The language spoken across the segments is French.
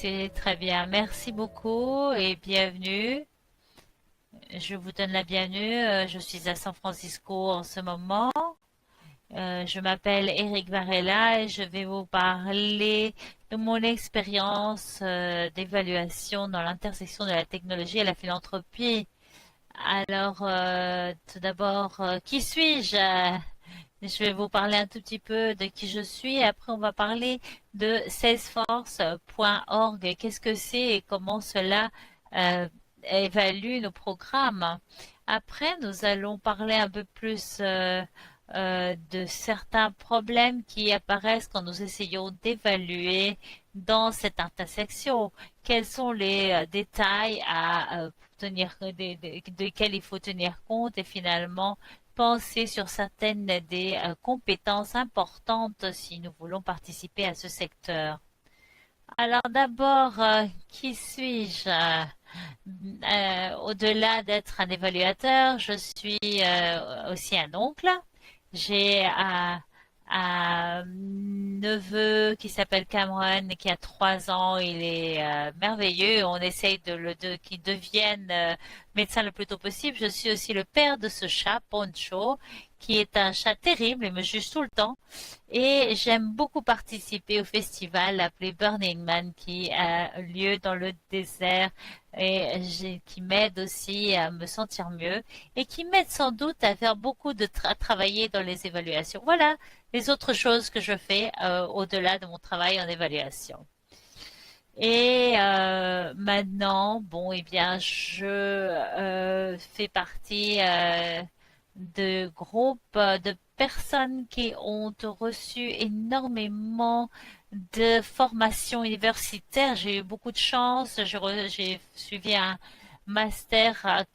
C'est très bien. Merci beaucoup et bienvenue. Je vous donne la bienvenue. Je suis à San Francisco en ce moment. Je m'appelle Eric Varela et je vais vous parler de mon expérience d'évaluation dans l'intersection de la technologie et la philanthropie. Alors, tout d'abord, qui suis-je? Je vais vous parler un tout petit peu de qui je suis. Après, on va parler de Salesforce.org. Qu'est-ce que c'est et comment cela euh, évalue nos programmes. Après, nous allons parler un peu plus de certains problèmes qui apparaissent quand nous essayons d'évaluer dans cette intersection. Quels sont les détails à tenir, desquels il faut tenir compte et finalement penser sur certaines des compétences importantes si nous voulons participer à ce secteur. Alors d'abord, qui suis-je? Au-delà d'être un évaluateur, je suis aussi un oncle. J'ai un neveu qui s'appelle Cameron, qui a 3 ans. Il est merveilleux. On essaye qu'il devienne médecin le plus tôt possible. Je suis aussi le père de ce chat, Poncho, qui est un chat terrible et me juge tout le temps. Et j'aime beaucoup participer au festival appelé Burning Man qui a lieu dans le désert et qui m'aide aussi à me sentir mieux et qui m'aide sans doute à faire beaucoup à travailler dans les évaluations. Voilà les autres choses que je fais au-delà de mon travail en évaluation. Et maintenant, bon, eh bien, je fais partie de groupes de personnes qui ont reçu énormément de formations universitaires. J'ai eu beaucoup de chance. J'ai suivi un master à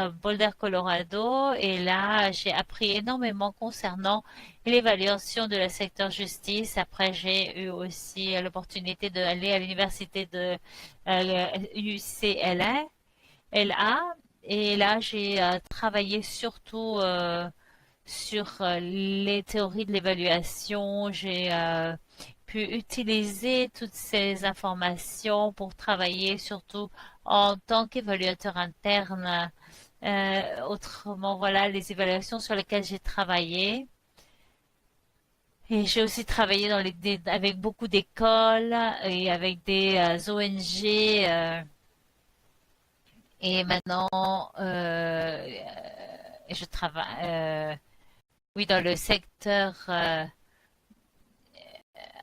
Boulder, Colorado, et là, j'ai appris énormément concernant l'évaluation de la secteur justice. Après, j'ai eu aussi l'opportunité d'aller à l'université de UCLA, LA, et là, j'ai travaillé surtout sur les théories de l'évaluation. J'ai pu utiliser toutes ces informations pour travailler surtout en tant qu'évaluateur interne. Autrement, voilà les évaluations sur lesquelles j'ai travaillé. Et j'ai aussi travaillé avec beaucoup d'écoles et avec des ONG. Et maintenant, je travaille, oui, dans le secteur.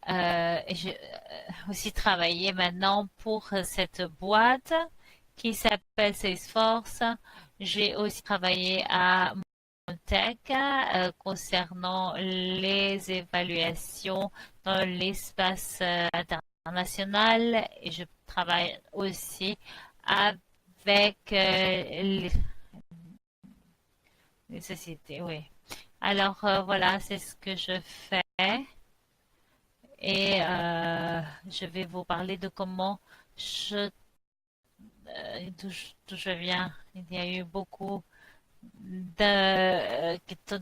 Et j'ai aussi travaillé maintenant pour cette boîte qui s'appelle Salesforce. J'ai aussi travaillé à Tech concernant les évaluations dans l'espace international et je travaille aussi avec les sociétés, oui. Alors voilà, c'est ce que je fais et je vais vous parler de comment je d'où je viens. Il y a eu beaucoup de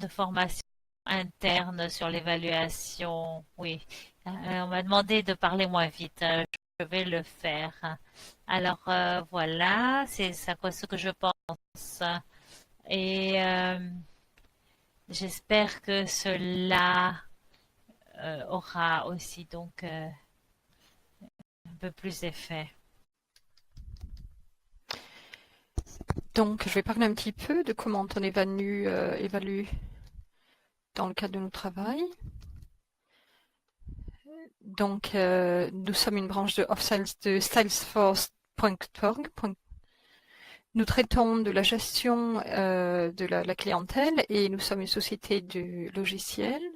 formation interne sur l'évaluation. Oui, on m'a demandé de parler moins vite. Je vais le faire. Alors voilà, c'est ça quoi ce que je pense. Et j'espère que cela aura aussi donc un peu plus d'effet. Donc, je vais parler un petit peu de comment on évalue dans le cadre de notre travail. Donc, nous sommes une branche de Salesforce.org. Nous traitons de la gestion de la clientèle et nous sommes une société de logiciels.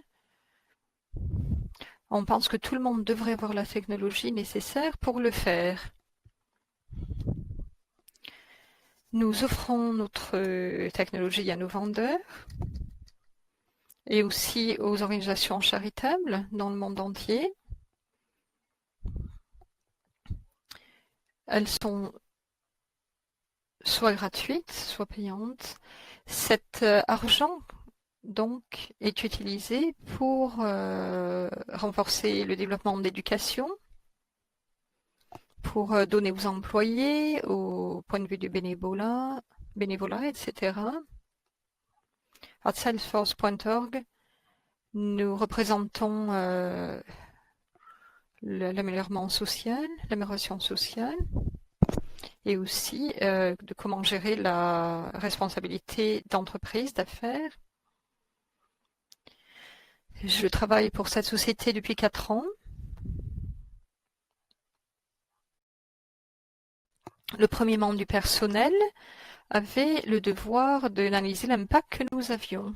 On pense que tout le monde devrait avoir la technologie nécessaire pour le faire. Nous offrons notre technologie à nos vendeurs et aussi aux organisations charitables dans le monde entier. Elles sont soit gratuites, soit payantes. Cet argent donc est utilisé pour renforcer le développement de l'éducation, pour donner aux employés, au point de vue du bénévolat, etc. À salesforce.org, nous représentons l'amélioration sociale, et aussi de comment gérer la responsabilité d'entreprise, d'affaires. Je travaille pour cette société depuis 4 ans. Le premier membre du personnel avait le devoir d'analyser l'impact que nous avions.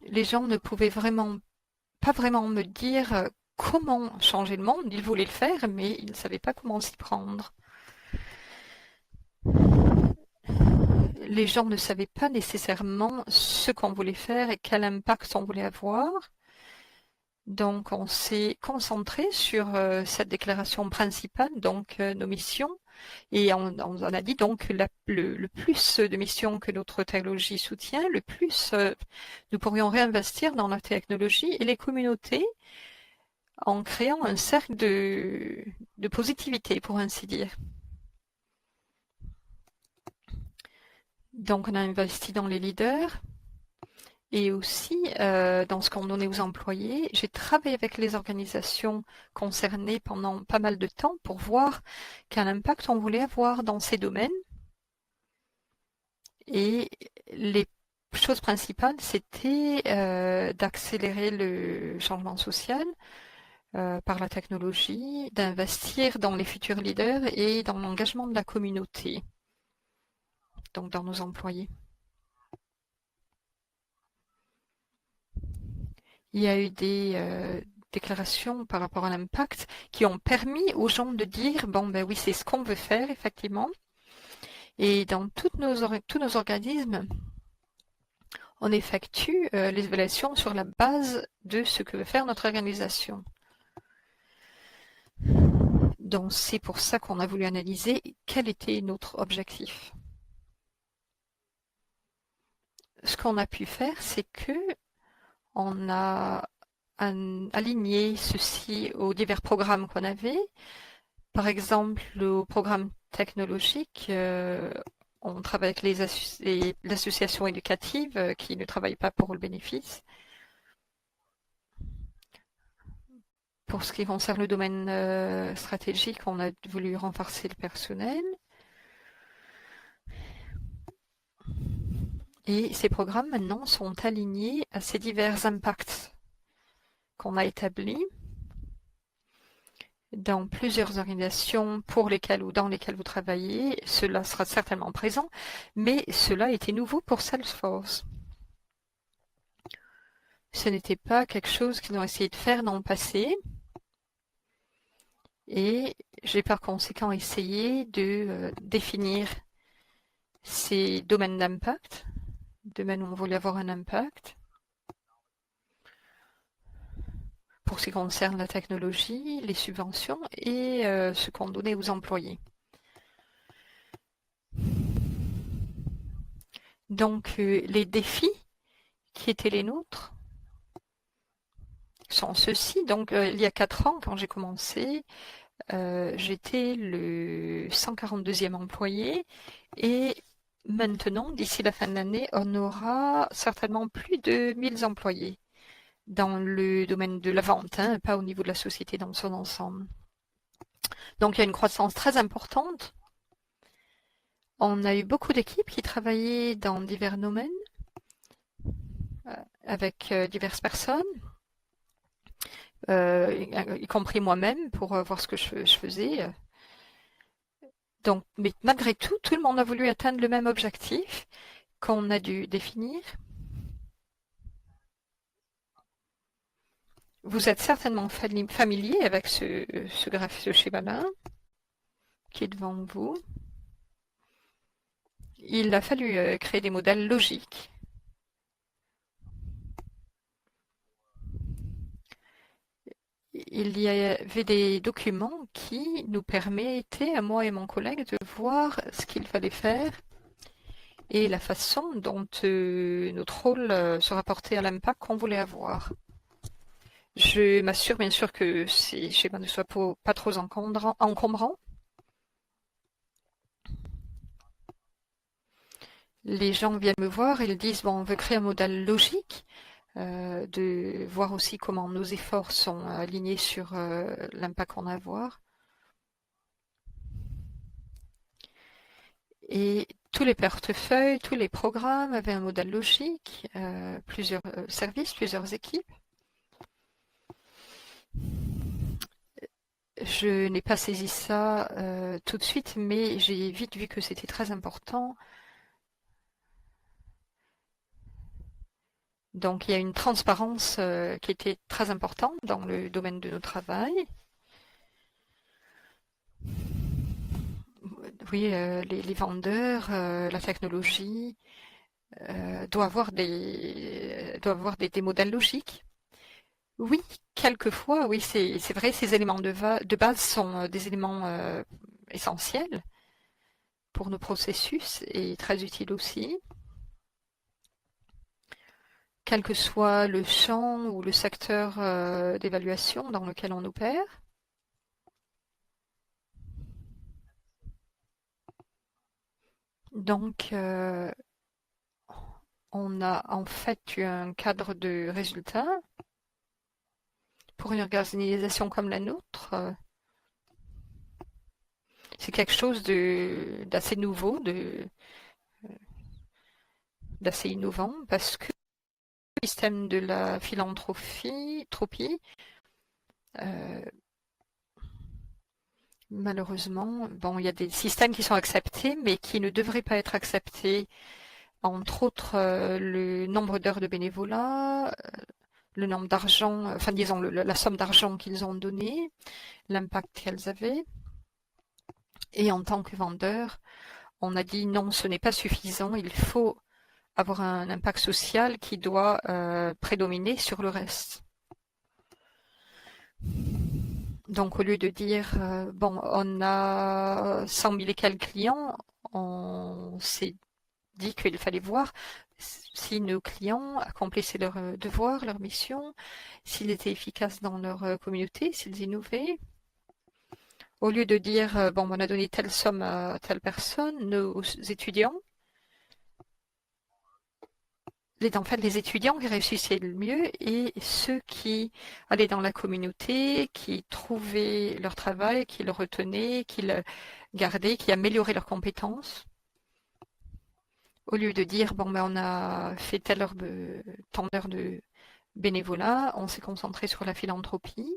Les gens ne pouvaient pas vraiment me dire comment changer le monde. Ils voulaient le faire, mais ils ne savaient pas comment s'y prendre. Les gens ne savaient pas nécessairement ce qu'on voulait faire et quel impact on voulait avoir. Donc, on s'est concentré sur cette déclaration principale, donc nos missions, et on a dit donc le plus de missions que notre technologie soutient, le plus nous pourrions réinvestir dans la technologie et les communautés en créant un cercle de positivité, pour ainsi dire. Donc, on a investi dans les leaders. Et aussi, dans ce qu'on donnait aux employés, j'ai travaillé avec les organisations concernées pendant pas mal de temps pour voir quel impact on voulait avoir dans ces domaines. Et les choses principales, c'était d'accélérer le changement social par la technologie, d'investir dans les futurs leaders et dans l'engagement de la communauté, donc dans nos employés. Il y a eu des déclarations par rapport à l'impact qui ont permis aux gens de dire, bon ben oui, c'est ce qu'on veut faire, effectivement. Et dans tous nos organismes, on effectue les évaluations sur la base de ce que veut faire notre organisation. Donc c'est pour ça qu'on a voulu analyser quel était notre objectif. Ce qu'on a pu faire, c'est que on a aligné ceci aux divers programmes qu'on avait. Par exemple, au programme technologique, on travaille avec l'association éducative qui ne travaille pas pour le bénéfice. Pour ce qui concerne le domaine stratégique, on a voulu renforcer le personnel. Et ces programmes maintenant sont alignés à ces divers impacts qu'on a établis dans plusieurs organisations pour lesquelles ou dans lesquelles vous travaillez. Cela sera certainement présent, mais cela était nouveau pour Salesforce. Ce n'était pas quelque chose qu'ils ont essayé de faire dans le passé. Et j'ai par conséquent essayé de définir ces domaines d'impact, domaines où on voulait avoir un impact. Pour ce qui concerne la technologie, les subventions et ce qu'on donnait aux employés. Donc, les défis qui étaient les nôtres sont ceux-ci. Donc, il y a 4 ans, quand j'ai commencé, j'étais le 142e employé et maintenant, d'ici la fin de l'année, on aura certainement plus de 1000 employés dans le domaine de la vente, hein, pas au niveau de la société dans son ensemble. Donc il y a une croissance très importante. On a eu beaucoup d'équipes qui travaillaient dans divers domaines, avec diverses personnes, y compris moi-même, pour voir ce que je faisais. Donc, mais malgré tout, tout le monde a voulu atteindre le même objectif qu'on a dû définir. Vous êtes certainement familier avec ce schéma-là qui est devant vous. Il a fallu créer des modèles logiques. Il y avait des documents qui nous permettaient, à moi et mon collègue, de voir ce qu'il fallait faire et la façon dont notre rôle se rapportait à l'impact qu'on voulait avoir. Je m'assure bien sûr que ces schémas ne soient pas trop encombrants. Les gens viennent me voir et ils disent, bon, on veut créer un modèle logique, de voir aussi comment nos efforts sont alignés sur l'impact qu'on a à avoir. Et tous les portefeuilles, tous les programmes avaient un modèle logique, plusieurs services, plusieurs équipes. Je n'ai pas saisi ça tout de suite, mais j'ai vite vu que c'était très important. Donc il y a une transparence qui était très importante dans le domaine de nos travail. Oui, les vendeurs, la technologie doivent avoir des modèles logiques. Oui, quelquefois, oui, c'est vrai, ces éléments de base sont des éléments essentiels pour nos processus et très utiles aussi. Quel que soit le champ ou le secteur d'évaluation dans lequel on opère. Donc, on a en fait eu un cadre de résultats pour une organisation comme la nôtre. C'est quelque chose d'assez nouveau, d'assez innovant, parce que le système de la philanthropie, euh, malheureusement, bon, il y a des systèmes qui sont acceptés, mais qui ne devraient pas être acceptés. Entre autres, le nombre d'heures de bénévolat, le nombre d'argent, enfin disons la somme d'argent qu'ils ont donné, l'impact qu'elles avaient. Et en tant que vendeur, on a dit non, ce n'est pas suffisant, il faut avoir un impact social qui doit prédominer sur le reste. Donc au lieu de dire bon, on a 100 000 et quelques clients, on s'est dit qu'il fallait voir si nos clients accomplissaient leurs devoirs, leur mission, s'ils étaient efficaces dans leur communauté, s'ils innovaient. Au lieu de dire bon, on a donné telle somme à telle personne, nos étudiants, en fait, les étudiants qui réussissaient le mieux et ceux qui allaient dans la communauté, qui trouvaient leur travail, qui le retenaient, qui le gardaient, qui amélioraient leurs compétences. Au lieu de dire, bon, ben, on a fait tant d'heures de bénévolat, on s'est concentré sur la philanthropie,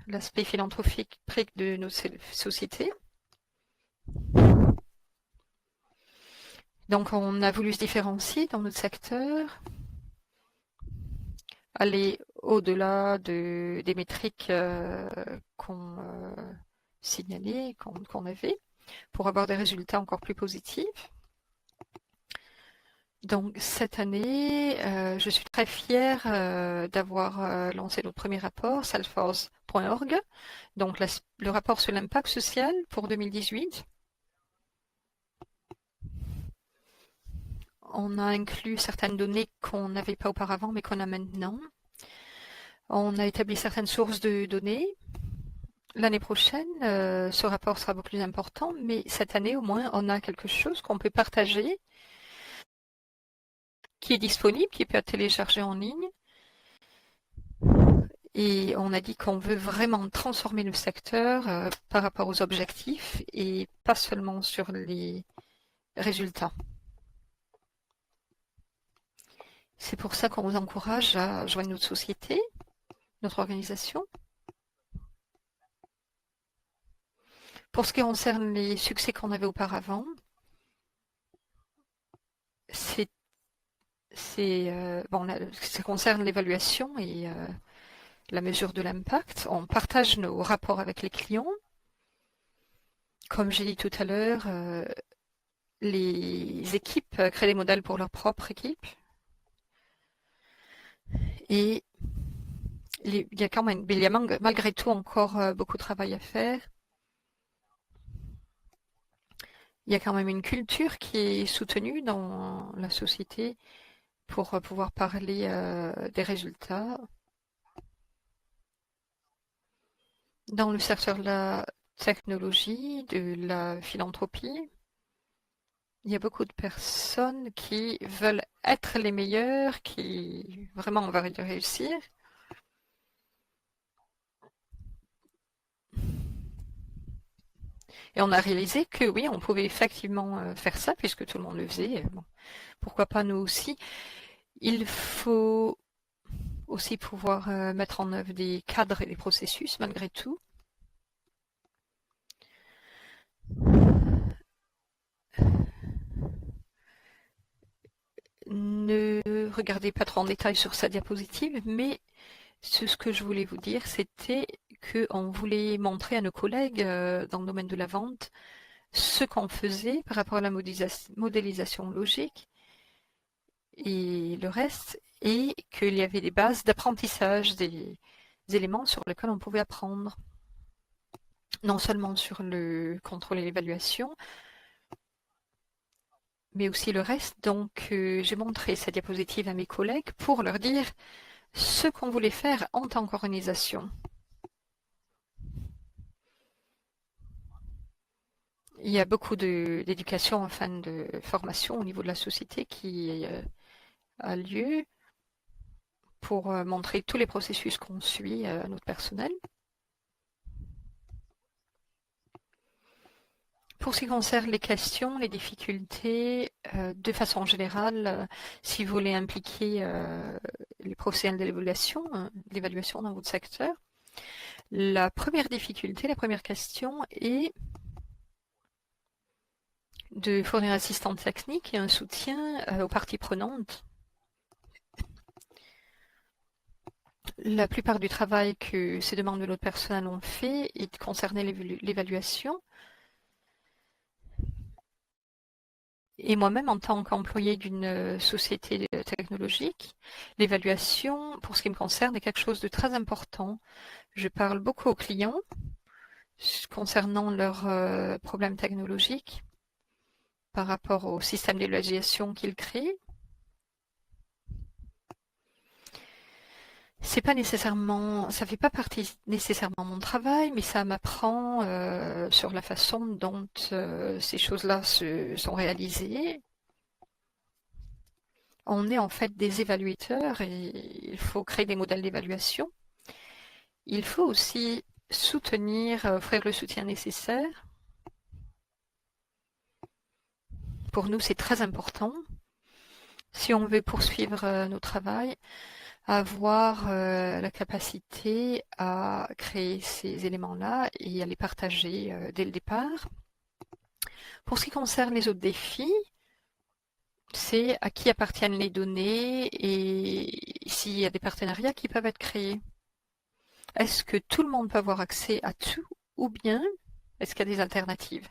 l'aspect philanthropique de nos sociétés. Donc, on a voulu se différencier dans notre secteur, aller au-delà des métriques qu'on signalait, qu'on avait, pour avoir des résultats encore plus positifs. Donc cette année, je suis très fière d'avoir lancé notre premier rapport, salesforce.org, donc le rapport sur l'impact social pour 2018. On a inclus certaines données qu'on n'avait pas auparavant, mais qu'on a maintenant. On a établi certaines sources de données. L'année prochaine, ce rapport sera beaucoup plus important, mais cette année, au moins, on a quelque chose qu'on peut partager, qui est disponible, qui peut être téléchargé en ligne. Et on a dit qu'on veut vraiment transformer le secteur par rapport aux objectifs et pas seulement sur les résultats. C'est pour ça qu'on vous encourage à joindre notre société, notre organisation. Pour ce qui concerne les succès qu'on avait auparavant, bon, ça concerne l'évaluation et la mesure de l'impact. On partage nos rapports avec les clients. Comme j'ai dit tout à l'heure, les équipes créent des modèles pour leur propre équipe. Et il y a quand même, il y a malgré tout encore beaucoup de travail à faire. Il y a quand même une culture qui est soutenue dans la société pour pouvoir parler des résultats. Dans le secteur de la technologie, de la philanthropie, il y a beaucoup de personnes qui veulent être les meilleurs, qui vraiment veulent réussir. Et on a réalisé que oui, on pouvait effectivement faire ça, puisque tout le monde le faisait. Bon, pourquoi pas nous aussi? Il faut aussi pouvoir mettre en œuvre des cadres et des processus, malgré tout. Ne regardez pas trop en détail sur sa diapositive, mais ce que je voulais vous dire, c'était qu'on voulait montrer à nos collègues dans le domaine de la vente ce qu'on faisait par rapport à la modélisation logique et le reste, et qu'il y avait des bases d'apprentissage, des éléments sur lesquels on pouvait apprendre, non seulement sur le contrôle et l'évaluation, mais aussi le reste. Donc, j'ai montré cette diapositive à mes collègues pour leur dire ce qu'on voulait faire en tant qu'organisation. Il y a beaucoup d'éducation, enfin de formation au niveau de la société qui a lieu pour montrer tous les processus qu'on suit à notre personnel. Pour ce qui concerne les questions, les difficultés, de façon générale, si vous voulez impliquer les professionnels de l'évaluation dans votre secteur, la première difficulté, la première question est de fournir un assistant technique et un soutien aux parties prenantes. La plupart du travail que ces membres de notre personnel ont fait est concerné l'évaluation. Et moi-même, en tant qu'employé d'une société technologique, l'évaluation, pour ce qui me concerne, est quelque chose de très important. Je parle beaucoup aux clients concernant leurs problèmes technologiques par rapport au système d'évaluation qu'ils créent. C'est pas nécessairement, ça fait pas partie nécessairement de mon travail, mais ça m'apprend sur la façon dont ces choses-là sont réalisées. On est en fait des évaluateurs et il faut créer des modèles d'évaluation. Il faut aussi soutenir, offrir le soutien nécessaire. Pour nous, c'est très important. Si on veut poursuivre nos travail, avoir la capacité à créer ces éléments-là et à les partager dès le départ. Pour ce qui concerne les autres défis, c'est à qui appartiennent les données et s'il y a des partenariats qui peuvent être créés. Est-ce que tout le monde peut avoir accès à tout ou bien est-ce qu'il y a des alternatives?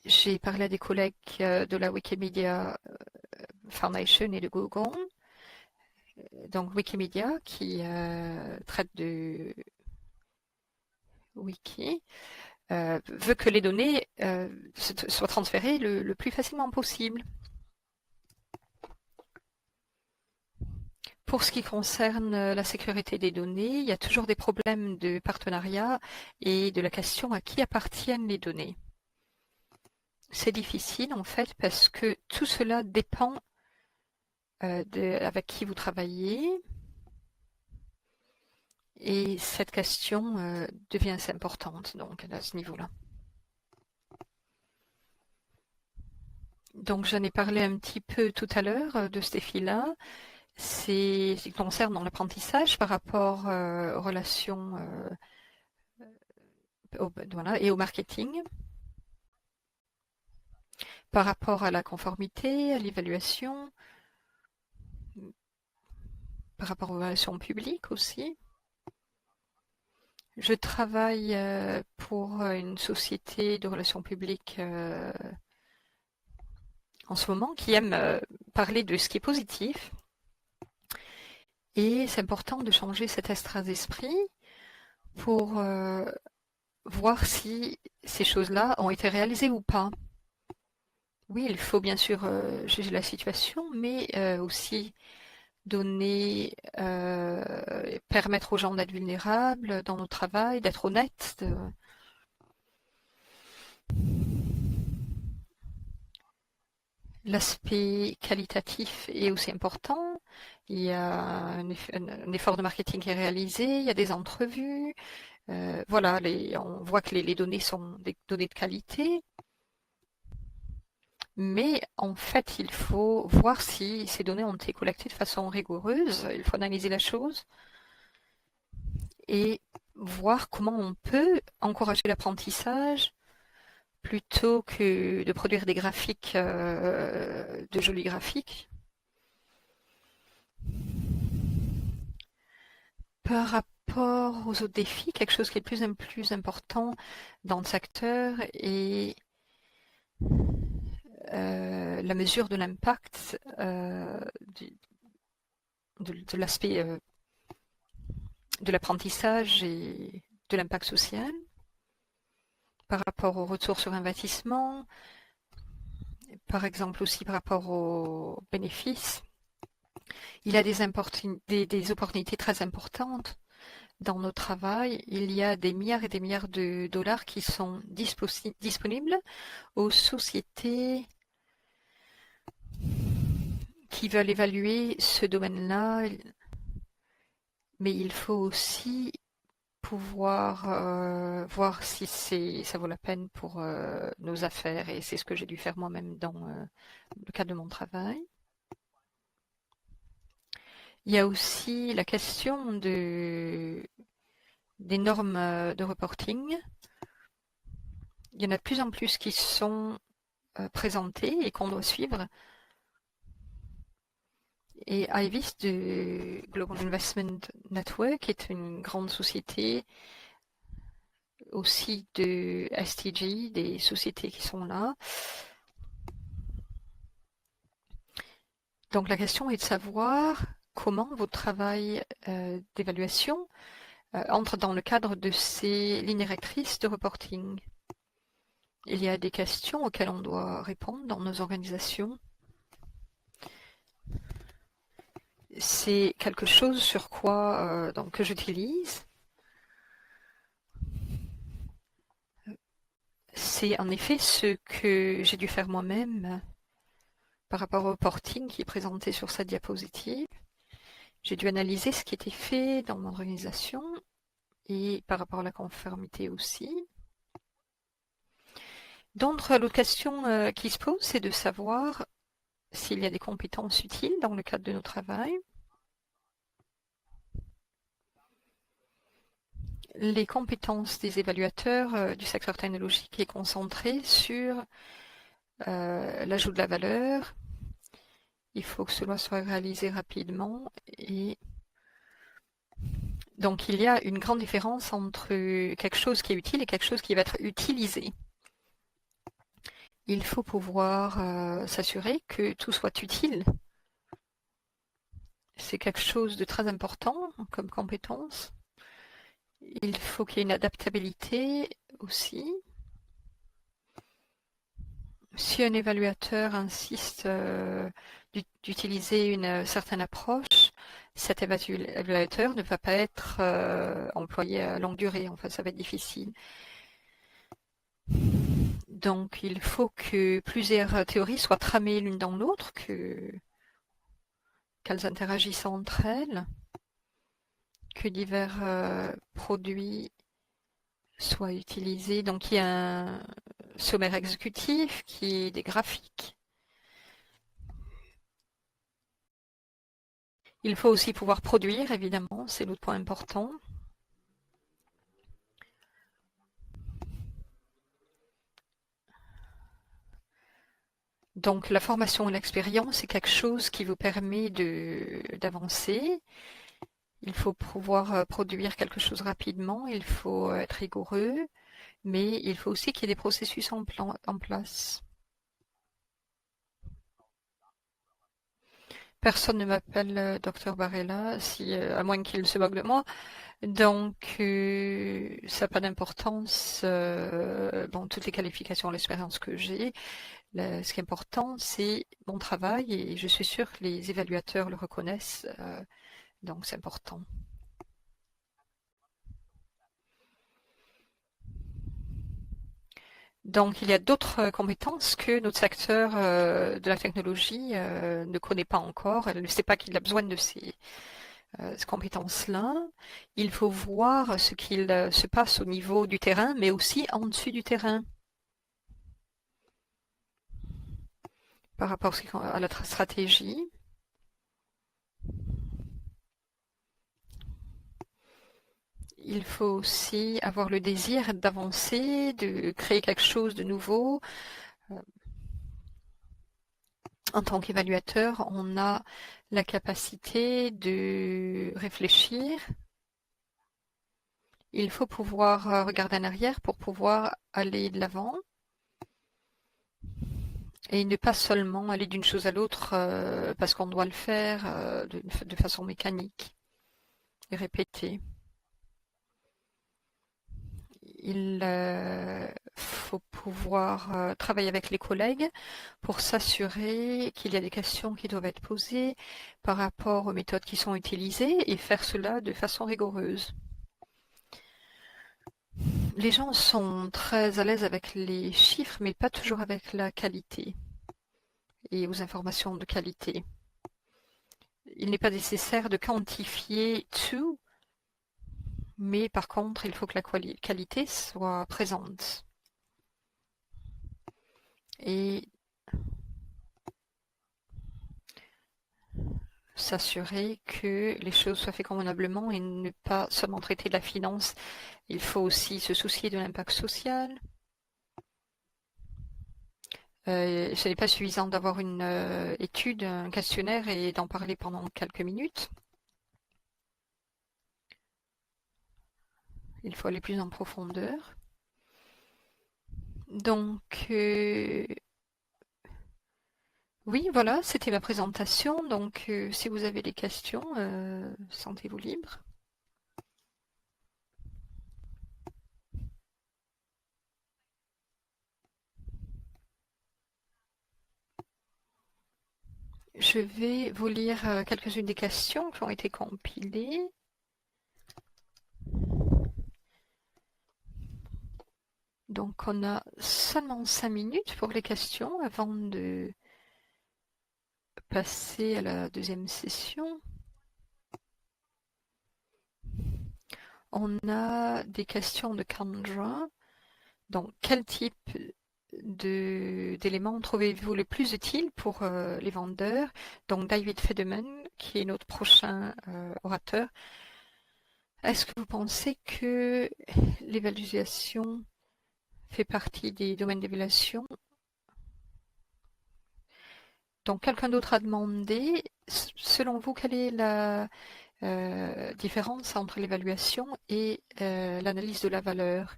J'ai parlé à des collègues de la Wikimedia Foundation et de Google. Donc Wikimedia qui traite de Wiki veut que les données soient transférées le plus facilement possible. Pour ce qui concerne la sécurité des données, il y a toujours des problèmes de partenariat et de la question à qui appartiennent les données. C'est difficile en fait parce que tout cela dépend avec qui vous travaillez et cette question devient assez importante donc à ce niveau-là. Donc j'en ai parlé un petit peu tout à l'heure de ce défi-là. C'est ce qui concerne dans l'apprentissage par rapport aux relations voilà, et au marketing, par rapport à la conformité, à l'évaluation, par rapport aux relations publiques aussi. Je travaille pour une société de relations publiques en ce moment qui aime parler de ce qui est positif. Et c'est important de changer cet état d'esprit pour voir si ces choses-là ont été réalisées ou pas. Oui, il faut bien sûr juger la situation, mais aussi donner, permettre aux gens d'être vulnérables dans nos travail, d'être honnêtes. L'aspect qualitatif est aussi important. Il y a un effort de marketing qui est réalisé, il y a des entrevues. Voilà, on voit que les données sont des données de qualité. Mais en fait, il faut voir si ces données ont été collectées de façon rigoureuse. Il faut analyser la chose et voir comment on peut encourager l'apprentissage plutôt que de produire des graphiques, de jolis graphiques. Par rapport aux autres défis, quelque chose qui est de plus important dans le secteur est la mesure de l'impact de l'aspect de l'apprentissage et de l'impact social par rapport au retour sur investissement, par exemple aussi par rapport aux bénéfices. Il y a des opportunités très importantes dans notre travail. Il y a des milliards et des milliards de dollars qui sont disponibles aux sociétés qui veulent évaluer ce domaine-là, mais il faut aussi pouvoir voir si ça vaut la peine pour nos affaires, et c'est ce que j'ai dû faire moi-même dans le cadre de mon travail. Il y a aussi la question des normes de reporting. Il y en a de plus en plus qui sont présentées et qu'on doit suivre. Et IVIS de Global Investment Network est une grande société aussi de STG, des sociétés qui sont là. Donc la question est de savoir comment votre travail d'évaluation entre dans le cadre de ces lignes directrices de reporting. Il y a des questions auxquelles on doit répondre dans nos organisations. C'est quelque chose sur quoi que j'utilise. C'est en effet ce que j'ai dû faire moi-même par rapport au reporting qui est présenté sur cette diapositive. J'ai dû analyser ce qui était fait dans mon organisation et par rapport à la conformité aussi. Donc, l'autre question qui se pose, c'est de savoir s'il y a des compétences utiles dans le cadre de notre travail. Les compétences des évaluateurs du secteur technologique est concentrée sur l'ajout de la valeur. Il faut que cela soit réalisé rapidement et donc il y a une grande différence entre quelque chose qui est utile et quelque chose qui va être utilisé. Il faut pouvoir s'assurer que tout soit utile. C'est quelque chose de très important comme compétence. Il faut qu'il y ait une adaptabilité aussi. Si un évaluateur insiste d'utiliser une certaine approche, cet évaluateur ne va pas être employé à longue durée. En fait, ça va être difficile. Donc, il faut que plusieurs théories soient tramées l'une dans l'autre, qu'elles interagissent entre elles, que divers produits soient utilisés. Donc, il y a un sommaire exécutif qui est des graphiques. Il faut aussi pouvoir produire, évidemment, c'est l'autre point important. Donc la formation et l'expérience, c'est quelque chose qui vous permet d'avancer. Il faut pouvoir produire quelque chose rapidement, il faut être rigoureux, mais il faut aussi qu'il y ait des processus en place. Personne ne m'appelle Dr Barella, si, à moins qu'il se moque de moi. Donc, ça n'a pas d'importance. Bon, toutes les qualifications, l'expérience que j'ai, ce qui est important, c'est mon travail et je suis sûre que les évaluateurs le reconnaissent. Donc, c'est important. Donc, il y a d'autres compétences que notre secteur de la technologie ne connaît pas encore. Elle ne sait pas qu'il a besoin de ces compétences-là. Il faut voir ce qu'il se passe au niveau du terrain, mais aussi en dessus du terrain, par rapport à la stratégie. Il faut aussi avoir le désir d'avancer, de créer quelque chose de nouveau. En tant qu'évaluateur, on a la capacité de réfléchir. Il faut pouvoir regarder en arrière pour pouvoir aller de l'avant et ne pas seulement aller d'une chose à l'autre parce qu'on doit le faire de façon mécanique et répéter. Il faut pouvoir travailler avec les collègues pour s'assurer qu'il y a des questions qui doivent être posées par rapport aux méthodes qui sont utilisées et faire cela de façon rigoureuse. Les gens sont très à l'aise avec les chiffres, mais pas toujours avec la qualité et aux informations de qualité. Il n'est pas nécessaire de quantifier tout, mais par contre, il faut que la qualité soit présente. Et s'assurer que les choses soient faites convenablement et ne pas seulement traiter de la finance. Il faut aussi se soucier de l'impact social. Ce n'est pas suffisant d'avoir une étude, un questionnaire et d'en parler pendant quelques minutes. Il faut aller plus en profondeur. Donc, oui, voilà, c'était ma présentation. Donc, si vous avez des questions, sentez-vous libre. Je vais vous lire quelques-unes des questions qui ont été compilées. Donc, on a seulement 5 minutes pour les questions avant de passer à la deuxième session. On a des questions de Kendra. Donc, quel type d'éléments trouvez-vous le plus utile pour les vendeurs? Donc, David Federman, qui est notre prochain orateur. Est-ce que vous pensez que l'évaluation fait partie des domaines d'évaluation? Donc, quelqu'un d'autre a demandé, selon vous, quelle est la différence entre l'évaluation et l'analyse de la valeur?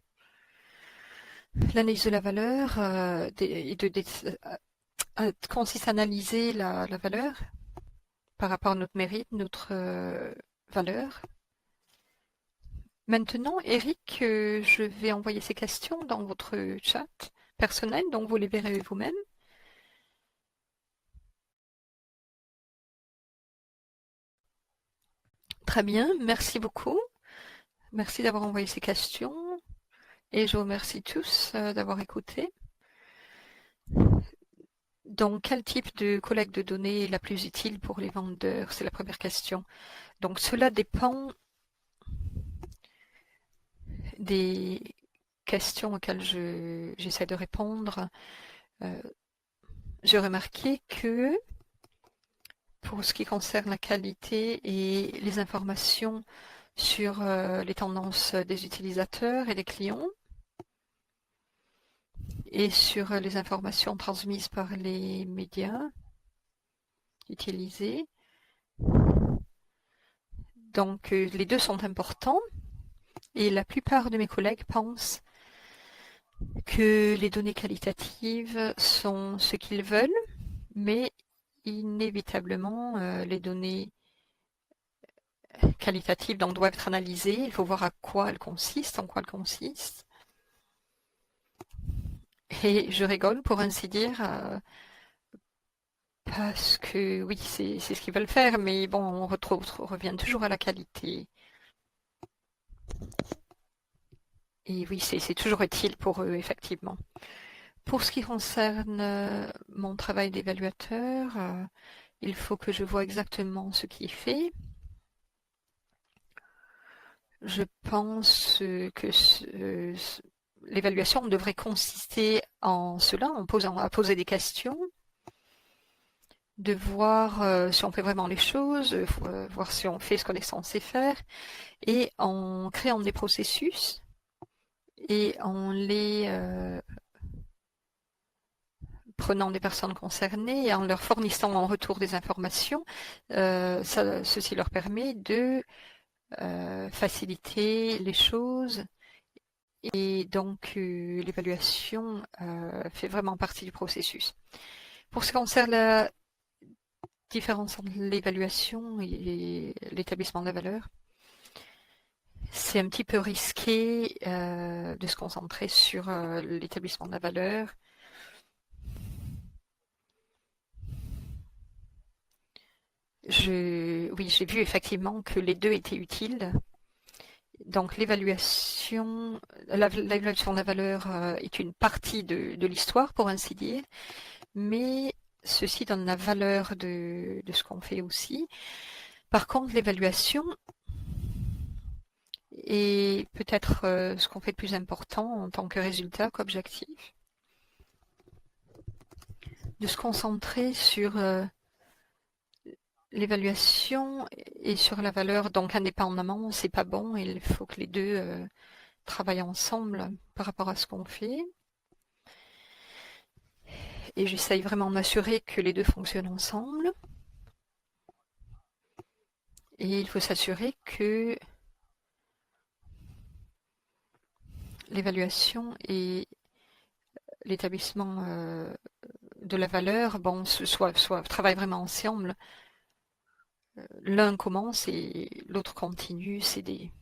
L'analyse de la valeur consiste à analyser la valeur par rapport à notre mérite, notre valeur. Maintenant, Eric, je vais envoyer ces questions dans votre chat personnel, donc vous les verrez vous-même. Très bien, merci beaucoup. Merci d'avoir envoyé ces questions et je vous remercie tous d'avoir écouté. Donc, quel type de collecte de données est la plus utile pour les vendeurs? C'est la première question. Donc, cela dépend des questions auxquelles j'essaie de répondre. J'ai remarqué que pour ce qui concerne la qualité et les informations sur les tendances des utilisateurs et des clients et sur les informations transmises par les médias utilisés. Donc les deux sont importants et la plupart de mes collègues pensent que les données qualitatives sont ce qu'ils veulent, mais inévitablement, les données qualitatives donc, doivent être analysées. Il faut voir à quoi elles consistent, en quoi elles consistent. Et je rigole, pour ainsi dire, parce que oui, c'est ce qu'ils veulent faire, mais bon, on revient toujours à la qualité. Et oui, c'est toujours utile pour eux, effectivement. Pour ce qui concerne mon travail d'évaluateur, il faut que je vois exactement ce qui est fait. Je pense que l'évaluation devrait consister en cela, à poser des questions, de voir si on fait vraiment les choses, voir si on fait ce qu'on est censé faire, et en créant des processus et en les prenant des personnes concernées et en leur fournissant en retour des informations, ceci leur permet de faciliter les choses et donc l'évaluation fait vraiment partie du processus. Pour ce qui concerne la différence entre l'évaluation et l'établissement de la valeur, c'est un petit peu risqué de se concentrer sur l'établissement de la valeur. Oui, j'ai vu effectivement que les deux étaient utiles. Donc l'évaluation de la valeur est une partie de l'histoire, pour ainsi dire, mais ceci donne la valeur de ce qu'on fait aussi. Par contre, l'évaluation est peut-être ce qu'on fait de plus important en tant que résultat, qu'objectif. De se concentrer sur l'évaluation et sur la valeur, donc indépendamment, c'est pas bon, il faut que les deux travaillent ensemble par rapport à ce qu'on fait. Et j'essaye vraiment de m'assurer que les deux fonctionnent ensemble. Et il faut s'assurer que l'évaluation et l'établissement de la valeur travaillent vraiment ensemble. L'un commence et l'autre continue, c'est des